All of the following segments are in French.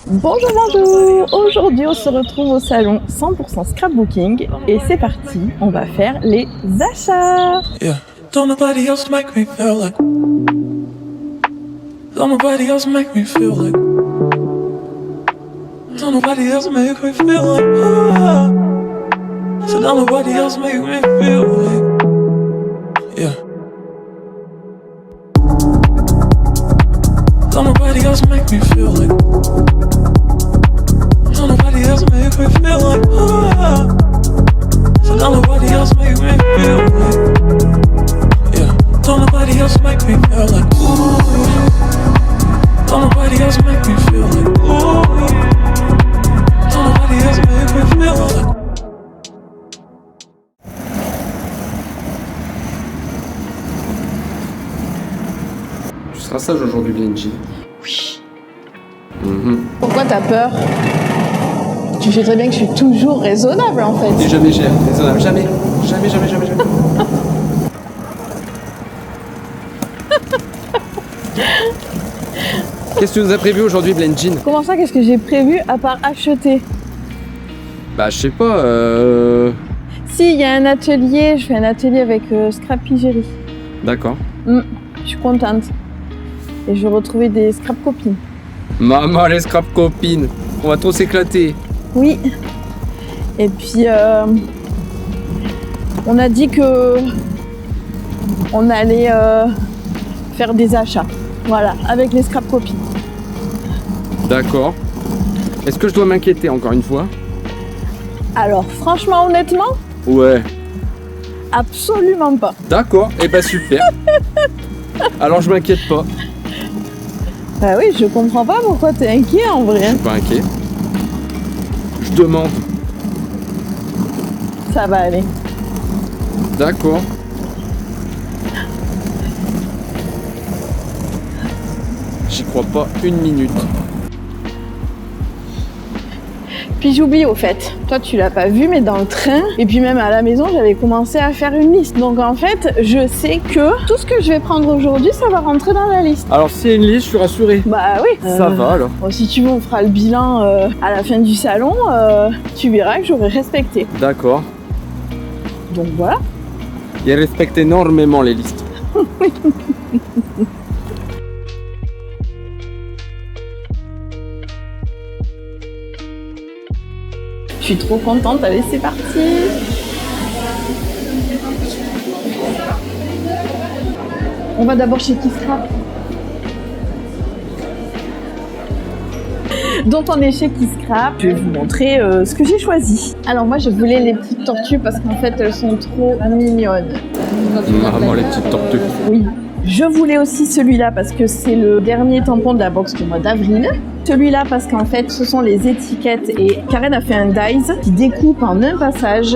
Bonjour, bonjour. Aujourd'hui, on se retrouve au salon 100% scrapbooking et c'est parti, on va faire les achats. Yeah. Don't nobody else make me feel like. Don't nobody else make me feel like. Don't nobody else make me feel like. Ah. So don't nobody else make me feel like. Yeah. Don't nobody else make me feel like. Don't nobody else make me feel like. Ah. So don't nobody else make me feel like. Yeah. Don't nobody else make me feel like. Ooh. Don't nobody else make me feel like. Ooh. Don't nobody else make me feel like. Tu seras sage aujourd'hui, Benji. Oui. Pourquoi t'as peur? Tu sais très bien que je suis toujours raisonnable en fait. Et jamais cher, raisonnable, jamais. Jamais. Qu'est-ce que tu nous as prévu aujourd'hui, Blenjin? Comment ça, qu'est-ce que j'ai prévu à part acheter? Bah, je sais pas, Si, il y a un atelier, je fais un atelier avec Scrapigerie. D'accord. Je suis contente. Et je vais retrouver des scrap copines. Maman, les scrap copines. On va trop s'éclater. Oui. Et puis, on a dit que on allait faire des achats. Voilà, avec les scrap copines. D'accord. Est-ce que je dois m'inquiéter encore une fois? Alors, franchement, honnêtement, Ouais. absolument pas. D'accord, et bah super. Alors je m'inquiète pas. Bah oui, je comprends pas pourquoi t'es inquiet en Je vrai. suis pas inquiet. Je demande. Ça va aller. D'accord. J'y crois pas une minute. Puis j'oublie au fait, toi tu l'as pas vu mais dans le train et puis même à la maison j'avais commencé à faire une liste. Donc en fait je sais que tout ce que je vais prendre aujourd'hui ça va rentrer dans la liste. Alors s'il y a une liste, je suis rassuré. Bah oui. Ça va alors. Bon, si tu veux on fera le bilan à la fin du salon, tu verras que j'aurai respecté. D'accord. Donc voilà. Il respecte énormément les listes. Je suis trop contente, allez c'est parti. On va d'abord chez Kiscrap. Donc on est chez Kiscrap. Je vais vous montrer ce que j'ai choisi. Alors moi je voulais les petites tortues parce qu'en fait elles sont trop mignonnes. Maman, les petites tortues. Oui. Je voulais aussi celui-là parce que c'est le dernier tampon de la box du mois d'avril. Celui-là parce qu'en fait ce sont les étiquettes et Karen a fait un dies qui découpe en un passage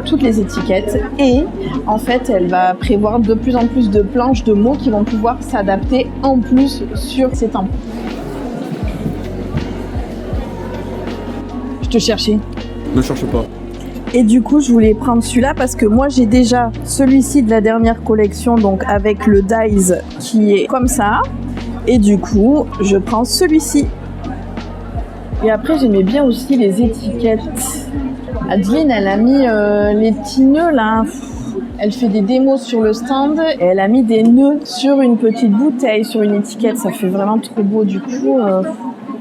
toutes les étiquettes et en fait elle va prévoir de plus en plus de planches de mots qui vont pouvoir s'adapter en plus sur ces tampons. Je te cherchais. Ne cherche pas. Et du coup, je voulais prendre celui-là parce que moi, j'ai déjà celui-ci de la dernière collection, donc avec le dies qui est comme ça. Et du coup, je prends celui-ci. Et après, j'aimais bien aussi les étiquettes. Adeline, elle a mis les petits nœuds là. Elle fait des démos sur le stand et elle a mis des nœuds sur une petite bouteille, sur une étiquette. Ça fait vraiment trop beau du coup.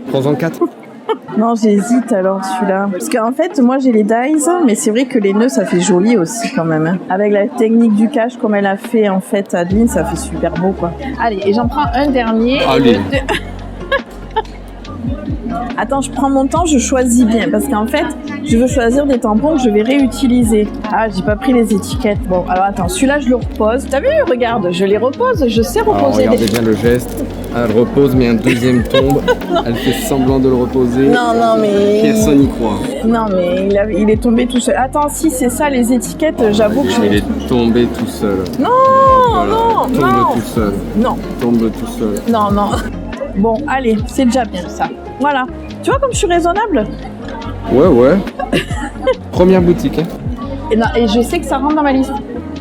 Prends-en 4. Non, j'hésite alors celui-là. Parce qu'en fait, moi j'ai les dies, mais c'est vrai que les nœuds ça fait joli aussi quand même. Hein. Avec la technique du cache comme elle a fait en fait Adeline, ça fait super beau quoi. Allez, et j'en prends un dernier. Allez. Attends, je prends mon temps, je choisis bien parce qu'en fait, je veux choisir des tampons que je vais réutiliser. Ah, j'ai pas pris les étiquettes. Bon, alors attends, celui-là je le repose. T'as vu? Regarde, je les repose, je sais Alors reposer. regardez bien le geste. Elle repose, mais un deuxième tombe. Elle fait semblant de le reposer. Non, mais... Personne n'y croit. Non, mais il est tombé tout seul. Attends, si c'est ça les étiquettes, j'avoue que je Il les... est tombé tout seul. Non, Voilà. non, Tombe non. tout seul. Non, Tombe tout seul. non, non. Bon, allez, c'est déjà bien ça. Voilà. Tu vois comme je suis raisonnable? Ouais. Première boutique. Hein. Et, non, et je sais que ça rentre dans ma liste.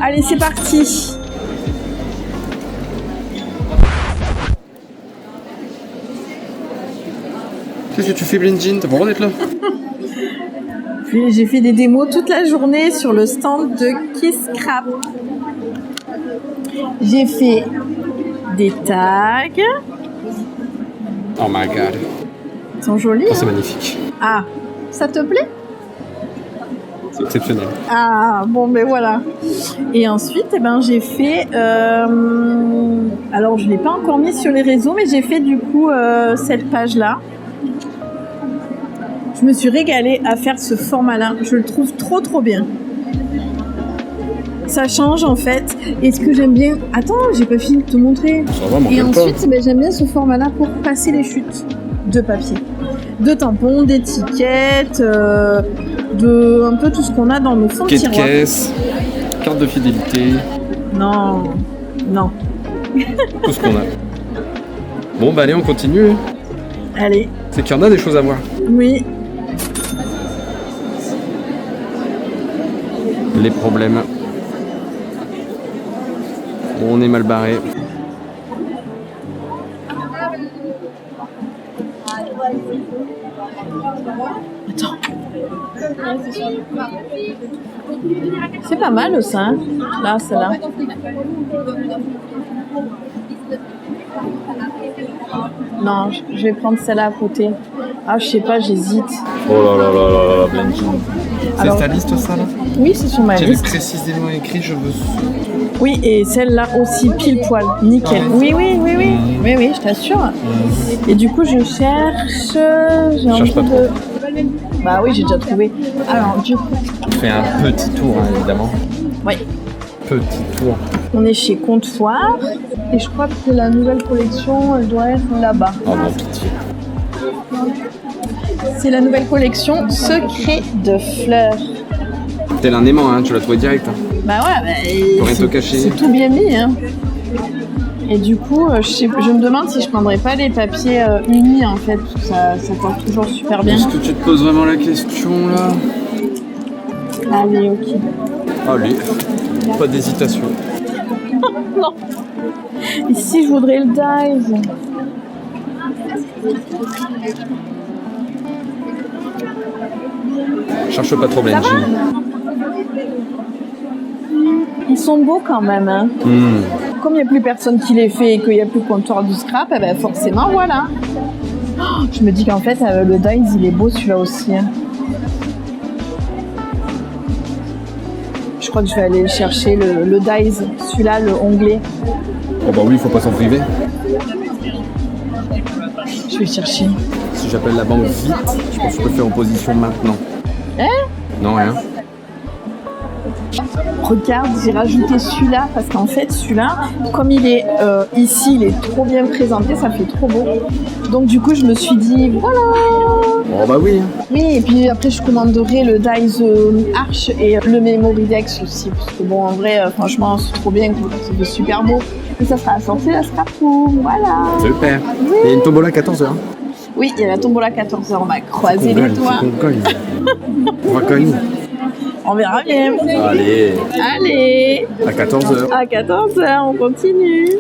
Allez, c'est parti. Qu'est-ce que tu fais, Blinjin? T'as pas le droit d'être là? Puis j'ai fait des démos toute la journée sur le stand de Kiss Scrap. J'ai fait des tags. Oh my god. Ils sont jolis. Oh, c'est hein. magnifique. Ah, ça te plaît? C'est exceptionnel. Ah, bon, ben voilà. Et ensuite, eh ben, j'ai fait... alors, je ne l'ai pas encore mis sur les réseaux, mais j'ai fait du coup cette page-là. Je me suis régalée à faire ce format-là. Je le trouve trop, trop bien. Ça change, en fait. Et ce que j'aime bien... Attends, j'ai pas fini de te montrer. Ça va, m'en Et gueule ensuite, ben, j'aime bien ce format-là pour passer les chutes de papier. De tampons, d'étiquettes, de un peu tout ce qu'on a dans nos fonds de Quai de tiroir. caisse, carte de fidélité, Non, non. tout ce qu'on a. Bon, bah allez, on continue. Allez, C'est qu'il y en a des choses à voir. oui. Les problèmes. On est mal barré. Attends. C'est pas mal ça, hein. Là, celle-là. Non, je vais prendre celle-là à côté. Ah, je sais pas, j'hésite. Oh là là là là là, Blinjin. C'est Alors- ta liste, ça, là? Oui, c'est sur ma J'avais liste. précisément écrit, je veux... Oui, et celle-là aussi, pile poil. Nickel. Oui, oui, oui, oui. Oui, oui, je t'assure. Et du coup, je cherche... J'ai envie pas de... trop. Bah oui, j'ai déjà trouvé. Alors, du coup... On fait un petit tour, hein, évidemment. Oui. Petit tour. On est chez Comptoir. Et je crois que la nouvelle collection, elle doit être là-bas. Oh non, pitié. C'est la nouvelle collection Secret de fleurs. Tel un aimant, hein, tu l'as trouvé direct. Hein. Bah ouais, Faut rien te c'est cacher. c'est tout bien mis. Hein. Et du coup, je me demande si je prendrais pas les papiers unis en fait, parce que ça porte toujours super bien. Est-ce que tu te poses vraiment la question, là? Allez, ok. Allez, pas d'hésitation. Non. Ici, je voudrais le dive. Cherche pas trop, Blinjin. Ils sont beaux quand même. Hein. Comme il n'y a plus personne qui les fait et qu'il n'y a plus de comptoir du scrap, eh ben forcément, voilà. Oh, je me dis qu'en fait, le dive, il est beau celui-là aussi. Hein. Je crois que je vais aller chercher le dive, celui-là, le onglet. Oh bah oui, faut pas s'en priver. Je vais le chercher. Si j'appelle la banque vite, je pense que je peux faire opposition maintenant. Hein? Non, rien. Regarde, j'ai rajouté celui-là parce qu'en fait, celui-là, comme il est ici, il est trop bien présenté, ça fait trop beau. Donc du coup, je me suis dit, voilà. Oh bah oui. Hein. Oui, et puis après, je commanderai le Dice Arch et le Memory Dex aussi. Parce que bon, en vrai, franchement, c'est trop bien, ça fait super beau. Et ça sera assorti à la Scrap Room, voilà. Super. Il y a une tombola à 14h. Oui, il y a la tombola à 14h, on va croiser les doigts. On va cogner. On verra bien. Allez, Allez, à 14h. à 14h, on continue.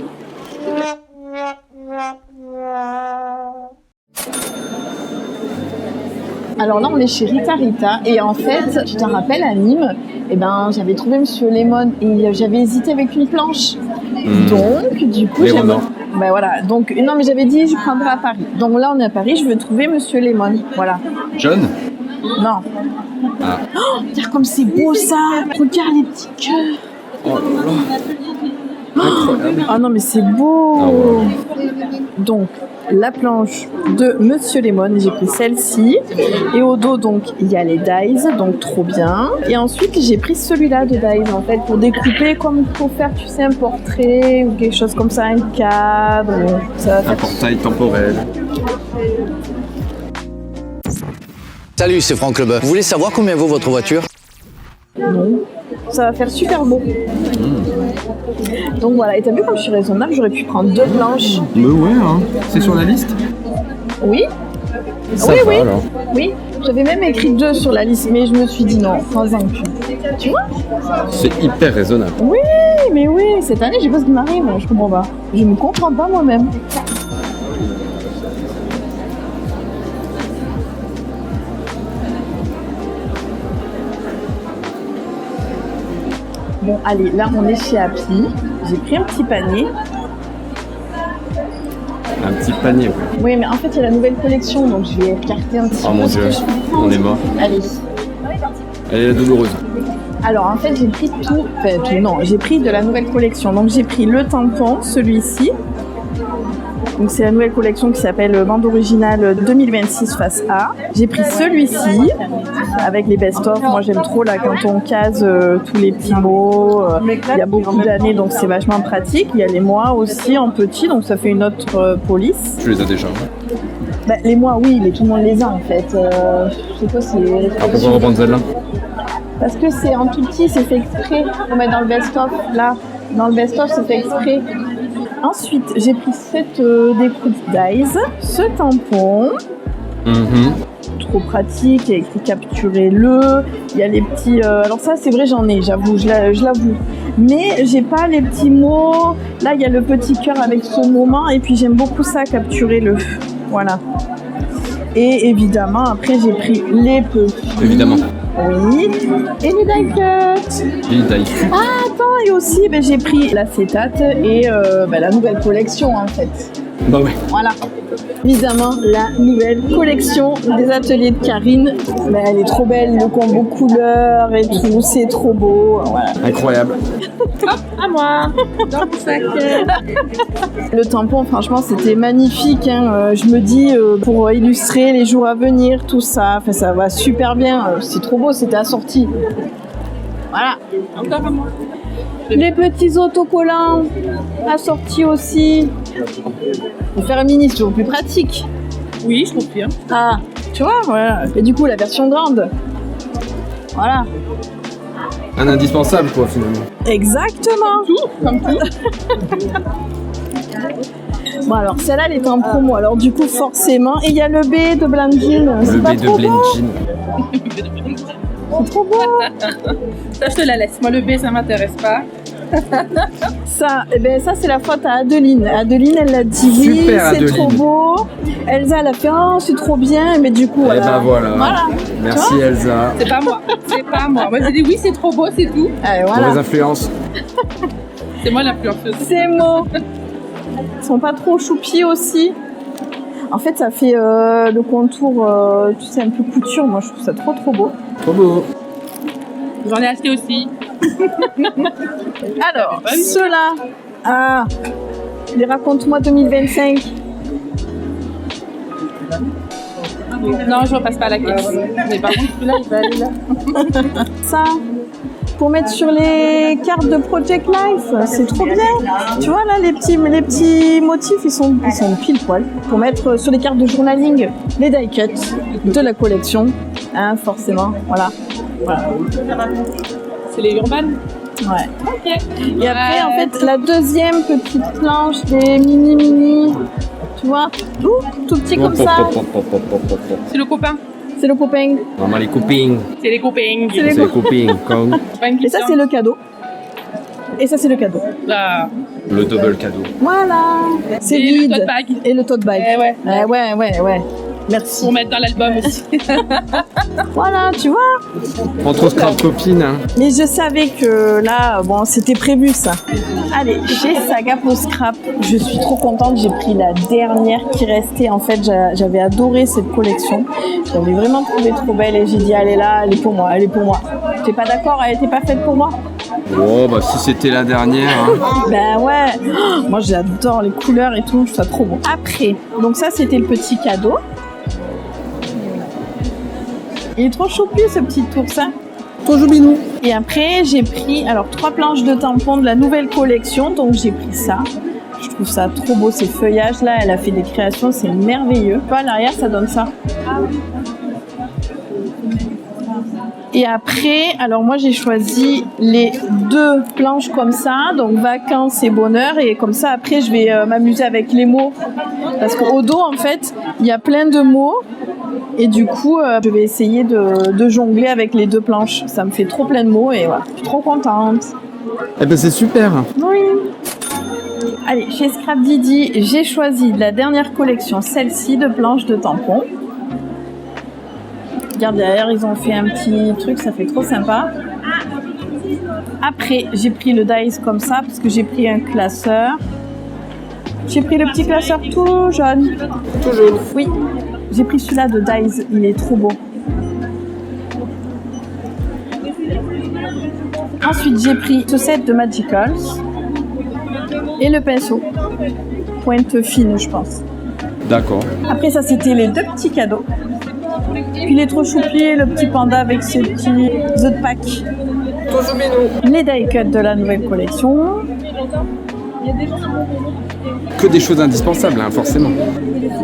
Alors là, on est chez Rita Rita et en fait, tu te rappelles à Nîmes, eh ben, j'avais trouvé Monsieur Lemon et j'avais hésité avec une planche. Donc, du coup, Les j'avais... Renards. Ben voilà, donc non mais j'avais dit je prendrai à Paris. Donc là, on est à Paris, je veux trouver Monsieur Lemon. Voilà. John? Non. Ah. Oh, regarde comme c'est beau ça. Regarde les petits cœurs. Oh là là. Incroyable. Ah non mais c'est beau. Ah ouais. Donc la planche de Monsieur Lemon, j'ai pris celle-ci et au dos donc il y a les dies, donc trop bien. Et ensuite j'ai pris celui-là de dies en fait pour découper comme pour faire tu sais un portrait ou quelque chose comme ça, un cadre. Ça va Un faire... portail temporel. Salut, c'est Franck Leboeuf. Vous voulez savoir combien vaut votre voiture? Non. Ça va faire super beau. Donc voilà, et t'as vu comme je suis raisonnable, j'aurais pu prendre 2 planches. Mais ouais, hein. C'est sur la liste? Oui. Ça oui, va, oui. alors. Oui, j'avais même écrit 2 sur la liste, mais je me suis dit non, prends-en qu'une. Tu vois? C'est hyper raisonnable. Oui, mais oui, cette année, j'ai pas ce qui m'arrive, je comprends pas. Je me comprends pas moi-même. Bon, allez, là, on est chez Happy. J'ai pris un petit panier. Un petit panier, ouais. Oui, mais en fait, il y a la nouvelle collection, donc je vais écarter un petit Oh peu mon ce Dieu, que je peux prendre. on est mort. Allez. Elle est la douloureuse. Alors, en fait, j'ai pris tout. Enfin, tout, non, j'ai pris de la nouvelle collection. Donc, j'ai pris le tampon, celui-ci. Donc, c'est la nouvelle collection qui s'appelle Bande originale 2026 face A. J'ai pris celui-ci avec les best-of. Moi, j'aime trop là quand on case tous les petits mots. Il y a beaucoup d'années, donc c'est vachement pratique. Il y a les mois aussi en petit, donc ça fait une autre police. Tu les as déjà. Bah, les mois, oui, mais tout le monde les a en fait. Je sais pas si. Ah, pourquoi reprendre celle-là? Parce que c'est en tout petit, c'est fait exprès. On met dans le best-of, là. Dans le best-of, c'est fait exprès. Ensuite, j'ai pris cette découpe d'Eyes, ce tampon. Trop pratique, il y a écrit capturez-le. Il y a les petits. Alors, ça, c'est vrai, j'en ai, j'avoue, je l'avoue. Mais j'ai pas les petits mots. Là, il y a le petit cœur avec ce moment. Et puis, j'aime beaucoup ça, capturez-le. Voilà. Et évidemment, après, j'ai pris les petits. Évidemment. Oui. Et les die cuts. Les die cuts. Ah, attends, et aussi, j'ai pris l'acétate et la nouvelle collection, en fait. Bah ouais. Voilà. Évidemment, la nouvelle collection des ateliers de Karine. Mais elle est trop belle, le combo couleurs et tout, c'est trop beau. Voilà. Incroyable. Hop, à moi. Dans le sac. Le tampon, franchement, c'était magnifique. Hein. Je me dis, pour illustrer les jours à venir, tout ça, ça va super bien. C'est trop beau, c'était assorti. Voilà. Encore à moi. Les petits autocollants assortis aussi. Pour faire un mini, c'est toujours plus pratique. Oui, je confirme. Ah, tu vois, voilà. Et du coup, la version grande. Voilà. Un indispensable, quoi, finalement. Exactement. Comme tout. Bon, alors, celle-là, elle est en promo. Alors, du coup, forcément. Et il y a le B de Blandine. Le B de Blend Jean. C'est trop beau. Ça, je te la laisse. Moi, le B, ça m'intéresse pas. Ça, c'est la faute à Adeline. Adeline, elle l'a dit oui, Super, c'est Adeline. trop beau. Elsa, elle a fait oh, c'est trop bien, mais du coup, Et ben voilà. Merci Elsa. C'est pas moi. C'est pas moi. Moi, j'ai dit oui, c'est trop beau, c'est tout. Allez, Mauvaise voilà. influence. C'est moi l'influenceuse. Ces mots. Ils sont pas trop choupis aussi. En fait, ça fait le contour, tu sais, un peu couture. Moi, je trouve ça trop beau. Trop beau. J'en ai acheté aussi. Alors, ceux-là. Ah, les raconte-moi 2025. Non, je repasse pas à la caisse. Mais par contre, celui-là, il va aller là. Ça, pour mettre sur les cartes de Project Life, c'est trop bien. Tu vois là, les petits motifs, ils sont pile poil. Pour mettre sur les cartes de journaling, les die cuts de la collection, hein, forcément. Voilà. C'est les Urban. Ouais. Ok. Et après, en fait, la deuxième petite planche des mini, tu vois, tout petit comme ça. C'est le copain. C'est le copain. Maman, les copines. C'est les copains. C'est les C'est les copines. Comme Et ça, c'est le cadeau. Et ça, c'est le cadeau. Là. le double cadeau. Voilà. C'est Et vide. le tote bag. Et le tote bag. Ouais. Ouais. Merci. Pour mettre dans l'album aussi. Voilà, tu vois. Entre scrap copines. Hein. Mais je savais que là, bon, c'était prévu ça. Allez, chez Saga pour Scrap, je suis trop contente. J'ai pris la dernière qui restait. En fait, j'avais adoré cette collection. Je l'avais vraiment trouvée trop belle et j'ai dit, elle est là, elle est pour moi. T'es pas d'accord? Elle était pas faite pour moi? Oh, bah si c'était la dernière. Hein. Ben ouais. Oh, moi, j'adore les couleurs et tout. Je trouve ça trop bon. Après, donc ça, c'était le petit cadeau. Il est trop choupi ce petit oursin. Ton joubinou. Et après, j'ai pris 3 planches de tampons de la nouvelle collection. Donc j'ai pris ça. Je trouve ça trop beau, ces feuillages là. Elle a fait des créations, c'est merveilleux. À l'arrière, ça donne ça. Et après, alors moi j'ai choisi les 2 planches comme ça, donc vacances et bonheur, et comme ça après je vais m'amuser avec les mots, parce qu'au dos en fait il y a plein de mots, et du coup je vais essayer de jongler avec les 2 planches, ça me fait trop plein de mots et voilà, je suis trop contente. Eh ben c'est super. Oui. Allez, chez Scrap Didi, j'ai choisi de la dernière collection, celle-ci de planches de tampons. Regarde derrière, ils ont fait un petit truc, ça fait trop sympa. Après, j'ai pris le dies comme ça parce que j'ai pris un classeur. J'ai pris le petit classeur tout jaune. Tout jaune. Oui, j'ai pris celui-là de dies, il est trop beau. Ensuite, j'ai pris ce set de Magicals et le pinceau. Pointe fine, je pense. D'accord. Après, ça, c'était les 2 petits cadeaux. Puis les trop choupiers, le petit panda avec ses petits œufs de Pâques. Les die cuts de la nouvelle collection. Que des choses indispensables, hein, forcément.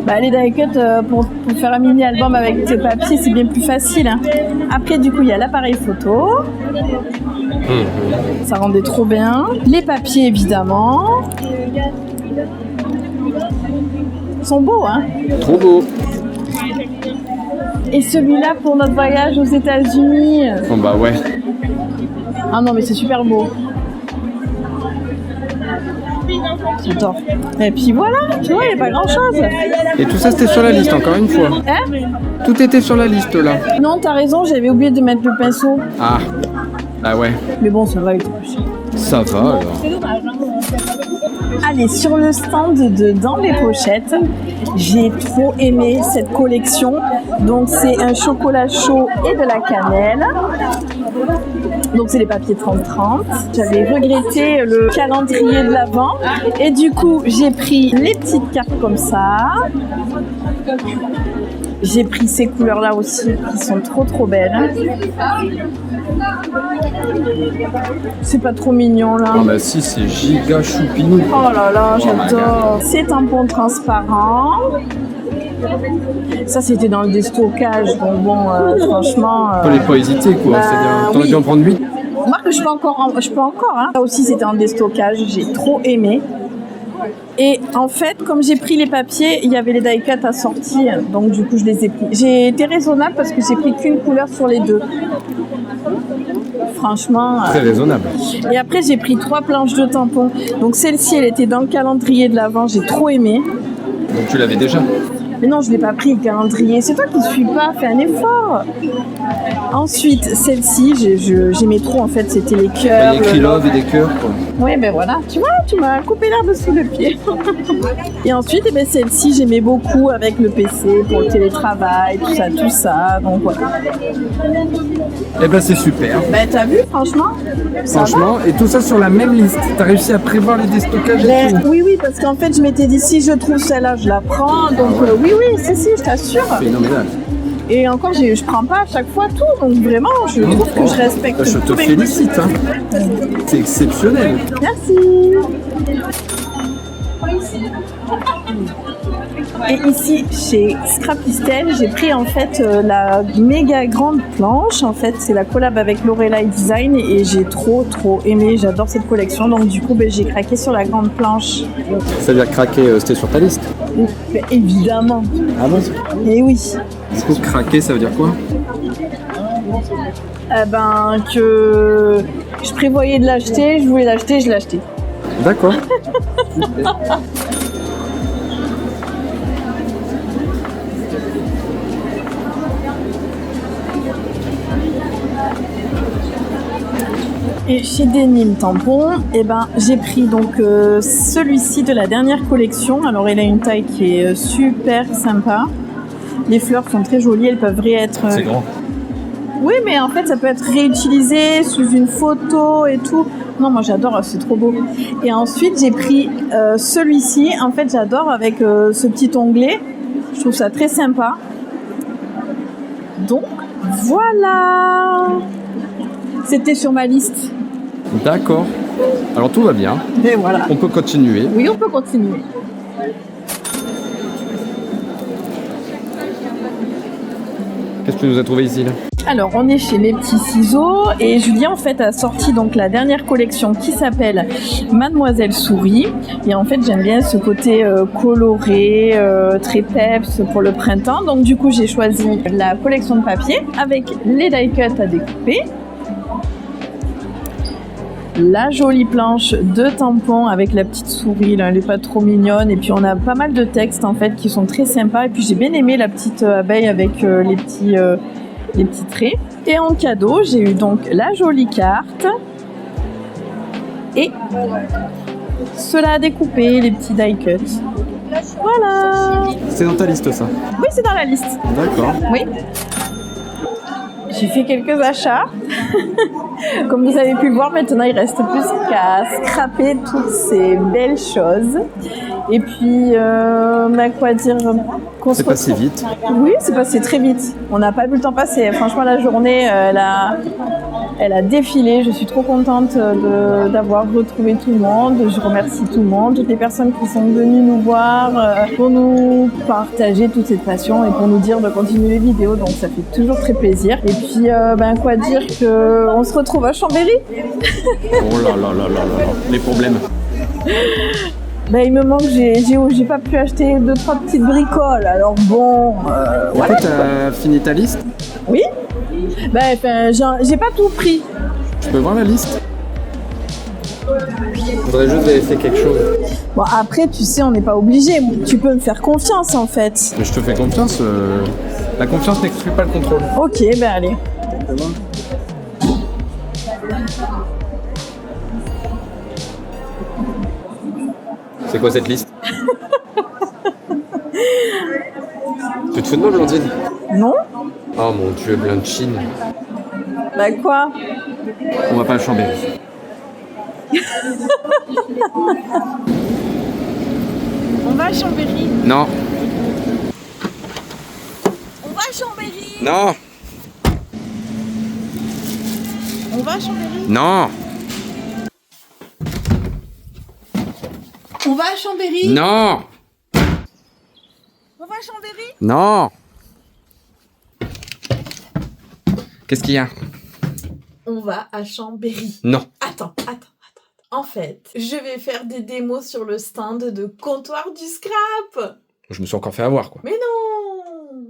Bah, les die cuts, pour faire un mini-album avec tes papiers, c'est bien plus facile. Hein. Après, du coup, il y a l'appareil photo. Ça rendait trop bien. Les papiers, évidemment. Ils sont beaux, hein. Trop beau. Et celui-là pour notre voyage aux États-Unis. Bon bah ouais. Ah non, mais c'est super beau. J'adore. Et puis voilà, tu vois, il n'y a pas grand-chose. Et tout ça, c'était sur la liste, encore une fois. Hein? Tout était sur la liste, là. Non, t'as raison, j'avais oublié de mettre le pinceau. Ah. Bah ouais. Mais bon, ça va, il était pas cher. Ça va, alors. Allez, sur le stand de Dans les pochettes, j'ai trop aimé cette collection. Donc, c'est un chocolat chaud et de la cannelle. Donc, c'est les papiers 30-30. J'avais regretté le calendrier de l'Avent. Et du coup, j'ai pris les petites cartes comme ça. J'ai pris ces couleurs-là aussi, qui sont trop belles. C'est pas trop mignon, là. Ah bah si, c'est giga choupinou. Oh là là, j'adore. C'est tampon transparent. Ça, c'était dans le déstockage. Donc bon, franchement... Fallait pas hésiter, quoi. bah, C'est-à-dire, t'aurais oui. dû en prendre 8. Remarque, je peux encore. Hein. Ça aussi, c'était en déstockage. J'ai trop aimé. Et en fait, comme j'ai pris les papiers, il y avait les die cuts assortis. Donc du coup, je les ai pris. J'ai été raisonnable parce que j'ai pris qu'une couleur sur les 2. Franchement. Très raisonnable. Et après, j'ai pris 3 planches de tampons. Donc celle-ci, elle était dans le calendrier de l'Avent. J'ai trop aimé. Donc tu l'avais déjà. Mais non, je l'ai pas pris le calendrier. C'est toi qui ne suis pas. Fais un effort. Ensuite, celle-ci, j'aimais trop en fait. C'était les cœurs. Il y a écrit love et des cœurs, quoi. Oui, ben voilà. Tu vois, tu m'as coupé l'herbe sous le pied. Et ensuite, eh ben, celle-ci, j'aimais beaucoup avec le PC pour le télétravail, tout ça. Donc voilà. Eh ben c'est super. Ben t'as vu, franchement. Ça Franchement, et tout ça sur la même liste. T'as réussi à prévoir les déstockages va. et tout. Oui, parce qu'en fait, je m'étais dit si je trouve celle-là, je la prends. Donc oui, si, je t'assure. Phénoménal. Et encore, je prends pas à chaque fois tout. Donc vraiment, je trouve que je respecte Je te tous mes félicite. Hein. C'est exceptionnel. Merci. Et ici, chez Scrapistel, j'ai pris en fait la méga grande planche. En fait, c'est la collab avec Lorelai Design et j'ai trop aimé. J'adore cette collection. Donc du coup, j'ai craqué sur la grande planche. Ça veut dire craquer, c'était sur ta liste. Mais évidemment. Ah bon? Et oui. Du coup, craquer, ça veut dire quoi? Que je prévoyais de l'acheter, je voulais l'acheter, je l'ai acheté. D'accord. Et chez Denim Tampon, j'ai pris donc celui-ci de la dernière collection. Alors, il a une taille qui est super sympa. Les fleurs sont très jolies, elles peuvent être... C'est grand. Oui, mais en fait, ça peut être réutilisé sous une photo et tout. Non, moi, j'adore, c'est trop beau. Et ensuite, j'ai pris celui-ci. En fait, j'adore avec ce petit onglet. Je trouve ça très sympa. Donc, voilà. C'était sur ma liste. D'accord. Alors tout va bien. Et voilà. On peut continuer. Oui, on peut continuer. Qu'est-ce que tu nous as trouvé ici là? Alors, on est chez Mes Petits Ciseaux et Julien en fait a sorti donc la dernière collection qui s'appelle Mademoiselle Souris. Et en fait, j'aime bien ce côté coloré, très peps pour le printemps. Donc du coup, j'ai choisi la collection de papier avec les die cuts à découper. La jolie planche de tampons avec la petite souris, là, elle est pas trop mignonne. Et puis on a pas mal de textes en fait qui sont très sympas. Et puis j'ai bien aimé la petite abeille avec les petits traits. Et en cadeau, j'ai eu donc la jolie carte Et ceux-là à découper, les petits die cuts. Voilà. C'est dans ta liste ça? Oui, c'est dans la liste. D'accord. Oui. J'ai fait quelques achats. Comme vous avez pu le voir, maintenant il reste plus qu'à scraper toutes ces belles choses. Et puis, quoi dire qu'on C'est se passé retrouve- vite. Oui, c'est passé très vite. On n'a pas vu le temps passer. Franchement, la journée, elle a défilé. Je suis trop contente d'avoir retrouvé tout le monde. Je remercie tout le monde, toutes les personnes qui sont venues nous voir pour nous partager toute cette passion et pour nous dire de continuer les vidéos. Donc ça fait toujours très plaisir. Et puis, quoi dire que on se retrouve à Chambéry. Oh là là là là là. Les problèmes. Il me manque, j'ai pas pu acheter 2-3 petites bricoles. Alors bon, Voilà. T'as fini ta liste? oui. J'ai pas tout pris. Je peux voir la liste? Je voudrais juste vérifier quelque chose. Bon, après, tu sais, on n'est pas obligé. Tu peux me faire confiance, en fait. Mais je te fais confiance. La confiance n'exclut pas le contrôle. Ok, allez. C'est quoi cette liste? Tu te fous de moi, Blandine? Non? Oh mon dieu, Blanchine. Quoi? On va pas à Chambéry. On va à Chambéry. Non. On va à Chambéry. Non. On va à Chambéry. Non. On va à Chambéry. Non. On va à Chambéry. Non. Qu'est-ce qu'il y a? On va à Chambéry. Non. Attends. En fait, je vais faire des démos sur le stand de Comptoir du Scrap. Je me suis encore fait avoir, quoi. Mais non!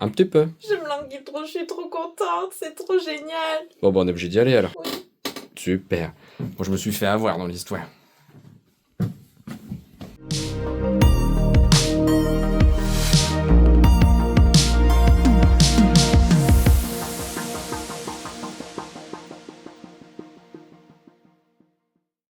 Un petit peu. Je me languis trop, je suis trop contente, c'est trop génial. Bon, on est obligé d'y aller alors. Oui. Super. Moi, je me suis fait avoir dans l'histoire.